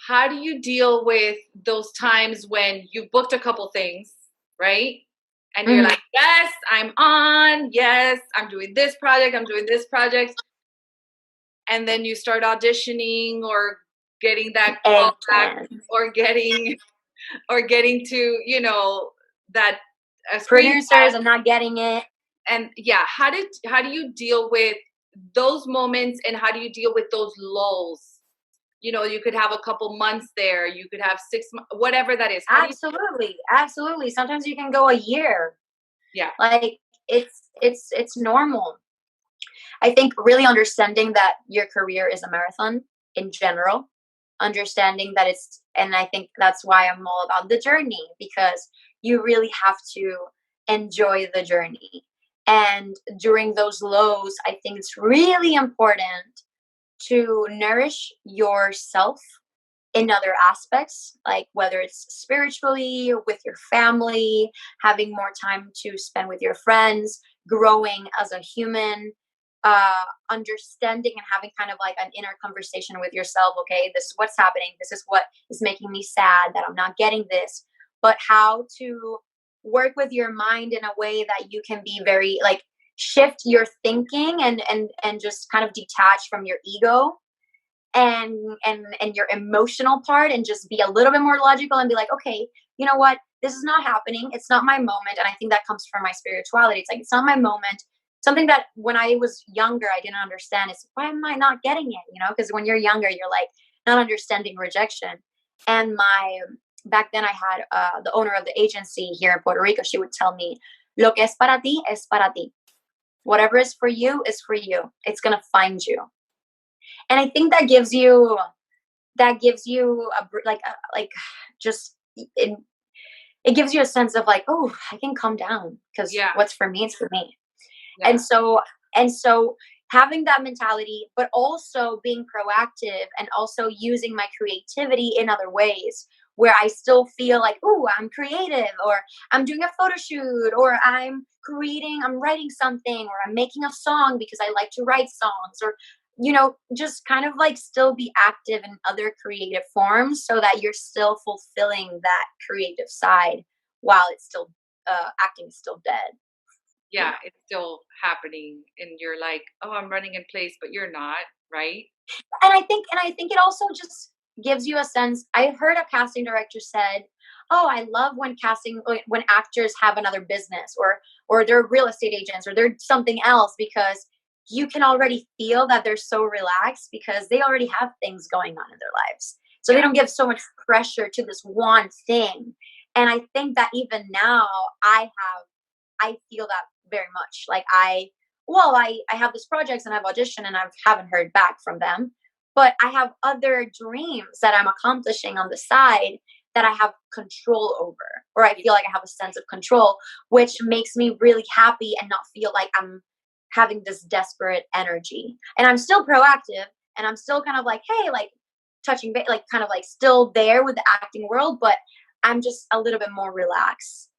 how do you deal with those times when you've booked a couple things, right? And you're Mhm. like, yes, I'm on. Yes, I'm doing this project. I'm doing this project. And then you start auditioning or getting that call back Again, or getting to, that screen producers, I'm not getting it. and yeah, how do you deal with those moments and how do you deal with those lulls? You could have a couple months there, you could have 6 months, whatever that is. How do you? Absolutely, absolutely. Sometimes you can go a year. Yeah, Like it's normal. I think really understanding that your career is a marathon in general, understanding that and I think that's why I'm all about the journey, because you really have to enjoy the journey. And during those lows, I think it's really important to nourish yourself in other aspects, like whether it's spiritually, with your family, having more time to spend with your friends, growing as a human, understanding and having kind of like an inner conversation with yourself. Okay, this is what's happening. This is what is making me sad that I'm not getting this. But how to work with your mind in a way that you can be very like shift your thinking and just kind of detach from your ego and and your emotional part and just be a little bit more logical and be like, okay, you know what, this is not happening, it's not my moment. And I think that comes from my spirituality. It's like, it's not my moment. Something that when I was younger I didn't understand is, why am I not getting it, because when you're younger you're like not understanding rejection. And my back then I had the owner of the agency here in Puerto Rico. She would tell me, lo que es para ti es para ti, whatever is for you is for you, it's going to find you. And I think that gives you like just it gives you a sense of like, oh, I can calm down because yeah, what's for me is for me. yeah, And so having that mentality, but also being proactive and also using my creativity in other ways where I still feel like, oh, I'm creative, or I'm doing a photo shoot, or I'm writing something, or I'm making a song because I like to write songs, or just kind of like still be active in other creative forms so that you're still fulfilling that creative side while it's still acting is still dead. yeah, it's still happening and you're like, oh, I'm running in place, but you're not, right? And I think it also just gives you a sense. I heard a casting director said, "Oh, I love when actors have another business, or they're real estate agents, or they're something else, because you can already feel that they're so relaxed because they already have things going on in their lives. So they Yeah, don't give so much pressure to this one thing." And I think that even now I feel that very much. Like I have this projects and I've auditioned and I haven't heard back from them, but I have other dreams that I'm accomplishing on the side that I have control over, or I feel like I have a sense of control, which makes me really happy and not feel like I'm having this desperate energy. And I'm still proactive and I'm still kind of like, hey, like touching base, like kind of like still there with the acting world, but I'm just a little bit more relaxed.